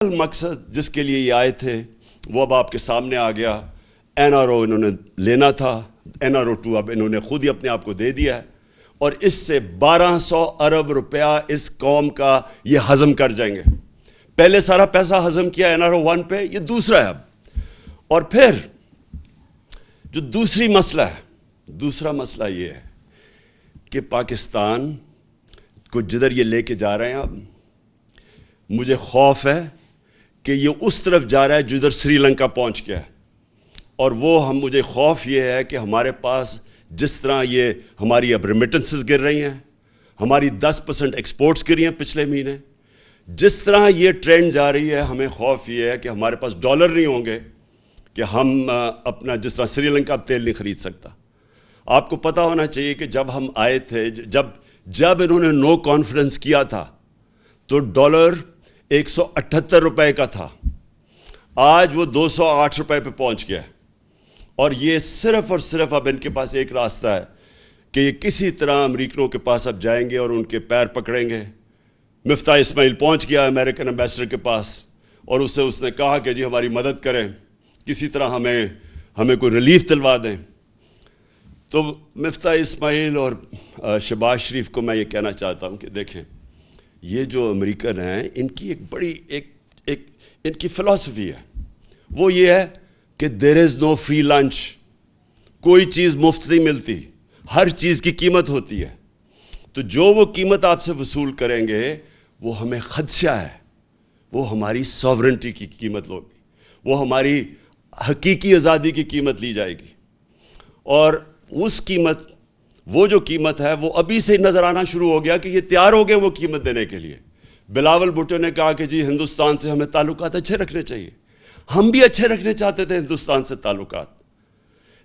मकसद जिसके लिए ये आए थे वो अब आपके सामने आ गया। NRO इन्होंने लेना था, NRO 2 अब इन्होंने खुद ही अपने आप को दे दिया है और इससे 1200 अरब रुपया इस कौम का ये हजम कर जाएंगे। पहले सारा पैसा हजम किया NRO 1 पे, ये दूसरा है अब। और फिर जो दूसरा मसला ये है कि पाकिस्तान को जिधर ये लेके जा रहे हैं अब, मुझे खौफ है कि ये उस तरफ जा रहा है जिधर श्रीलंका पहुंच गया है। और वो मुझे खौफ ये है कि हमारे पास जिस तरह ये हमारी अब रेमिटेंसेस गिर रही हैं, हमारी 10% एक्सपोर्ट्स गिरी हैं पिछले महीने, जिस तरह ये ट्रेंड जा रही है, हमें खौफ ये है कि हमारे पास डॉलर नहीं होंगे कि हम अपना जिस तरह श्रीलंका अब तेल नहीं खरीद सकता। आपको पता होना चाहिए कि जब हम आए थे, जब इन्होंने नो कॉन्फ्रेंस किया था तो डॉलर 178 रुपए का था, आज वो 208 रुपए पे पहुंच गया। और ये सिर्फ और सिर्फ अब इनके पास एक रास्ता है कि ये किसी तरह अमेरिकनों के पास अब जाएंगे और उनके पैर पकड़ेंगे। मिफ्ता इस्माइल पहुंच गया अमेरिकन एम्बेसडर के पास और उसने कहा कि जी हमारी मदद करें, किसी तरह हमें कोई रिलीफ दिलवा दें। तो मिफ्ता इस्माइल और शहबाज शरीफ को मैं ये कहना चाहता हूँ कि देखें, ये जो अमेरिकन हैं इनकी एक बड़ी इनकी फ़िलॉसफी है, वो ये है कि there is no free lunch. कोई चीज़ मुफ्त नहीं मिलती, हर चीज़ की कीमत होती है। तो जो वो कीमत आपसे वसूल करेंगे वो हमें खदशा है, वो हमारी सॉवरेंटी की कीमत होगी, वो हमारी हकीकी आज़ादी की कीमत ली जाएगी। और उस कीमत, वो जो कीमत है वो अभी से नज़र आना शुरू हो गया कि ये तैयार हो गए वो कीमत देने के लिए। बिलावल भुट्टो ने कहा कि जी हिंदुस्तान से हमें ताल्लुकात अच्छे रखने चाहिए, हम भी अच्छे रखने चाहते थे हिंदुस्तान से ताल्लुकात।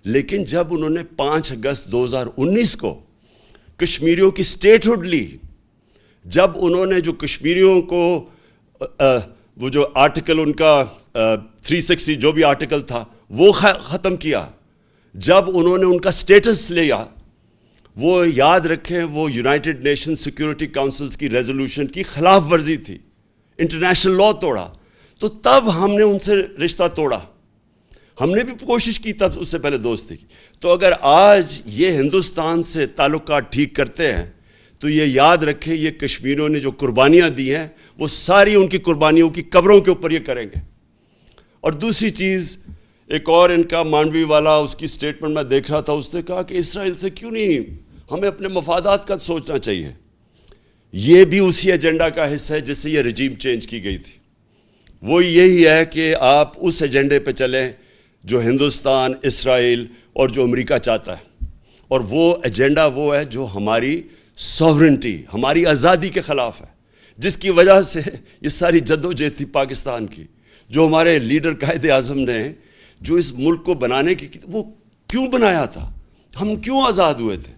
लेकिन जब उन्होंने 5 अगस्त 2019 को कश्मीरियों की स्टेटहुड ली, जब उन्होंने जो कश्मीरियों को वो जो आर्टिकल उनका 360 जो भी आर्टिकल था वो ख़त्म किया, जब उन्होंने उनका स्टेटस लिया, वो याद रखें वो यूनाइटेड नेशन सिक्योरिटी काउंसिल्स की रेजोल्यूशन की खिलाफ वर्जी थी, इंटरनेशनल लॉ तोड़ा, तो तब हमने उनसे रिश्ता तोड़ा। हमने भी कोशिश की तब, उससे पहले दोस्ती की। तो अगर आज ये हिंदुस्तान से ताल्लुकात ठीक करते हैं तो ये याद रखें ये कश्मीरियों ने जो कुर्बानियाँ दी हैं वो सारी उनकी कुर्बानियों की कब्रों के ऊपर ये करेंगे। और दूसरी चीज़, एक और इनका मांडवी वाला उसकी स्टेटमेंट मैं देख रहा था, उसने कहा कि इसराइल से क्यों नहीं, हमें अपने मफादात का सोचना चाहिए। ये भी उसी एजेंडा का हिस्सा है जिससे ये रजीम चेंज की गई थी। वो यही है कि आप उस एजेंडे पे चलें जो हिंदुस्तान, इसराइल और जो अमेरिका चाहता है। और वो एजेंडा वो है जो हमारी सॉवरेंटी, हमारी आज़ादी के ख़िलाफ़ है, जिसकी वजह से ये सारी जद्दोजहद थी पाकिस्तान की, जो हमारे लीडर कायदे आज़म ने जो इस मुल्क को बनाने की, वो क्यों बनाया था, हम क्यों आज़ाद हुए थे।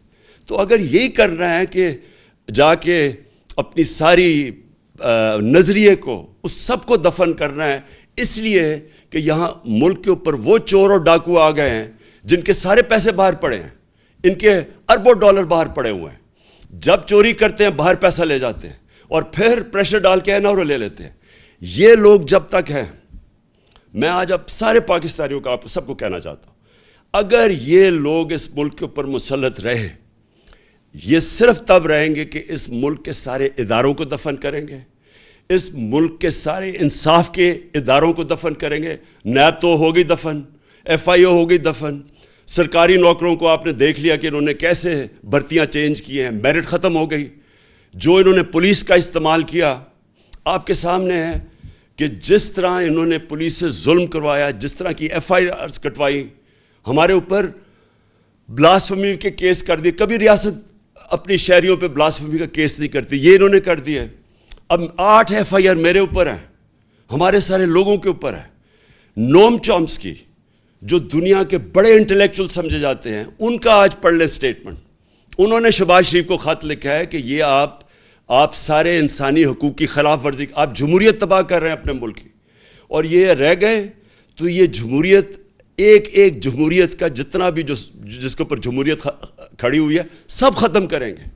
तो अगर यही करना है कि जाके अपनी सारी नज़रिए को, उस सब को दफन करना है, इसलिए कि यहाँ मुल्क के ऊपर वो चोर और डाकू आ गए हैं जिनके सारे पैसे बाहर पड़े हैं, इनके अरबों डॉलर बाहर पड़े हुए हैं। जब चोरी करते हैं बाहर पैसा ले जाते हैं और फिर प्रेशर डाल के NRO ले लेते हैं। ये लोग जब तक हैं, मैं आज अब सारे पाकिस्तानियों का आप सबको कहना चाहता हूँ, अगर ये लोग इस मुल्क के ऊपर मुसल्लत रहे, ये सिर्फ तब रहेंगे कि इस मुल्क के सारे इदारों को दफन करेंगे, इस मुल्क के सारे इंसाफ के इदारों को दफन करेंगे। नैब तो हो गई दफन, FIO हो गई दफन, सरकारी नौकरों को आपने देख लिया कि इन्होंने कैसे भर्तियाँ चेंज की हैं, मेरिट ख़त्म हो गई। जो इन्होंने पुलिस का इस्तेमाल किया आपके सामने है कि जिस तरह इन्होंने पुलिस से जुल्म करवाया, जिस तरह की FIRs कटवाई, हमारे ऊपर ब्लास्फेमी के केस कर दिए। कभी रियासत अपनी शहरियों पे ब्लास्फेमी का केस नहीं करती, ये इन्होंने कर दिया। अब 8 FIR मेरे ऊपर है, हमारे सारे लोगों के ऊपर है। नोम चॉम्स्की जो दुनिया के बड़े इंटेलेक्चुअल समझे जाते हैं, उनका आज पढ़ ले स्टेटमेंट। उन्होंने शहबाज शरीफ को ख़त लिखा है कि ये आप सारे इंसानी हकूक़ की खिलाफ वर्जी, आप जमहूरियत तबाह कर रहे हैं अपने मुल्क की। और ये रह गए तो ये जमहूरियत, एक जमहूरियत का जितना भी जो जिसके ऊपर जमहूरियत खड़ी हुई है, सब ख़त्म करेंगे।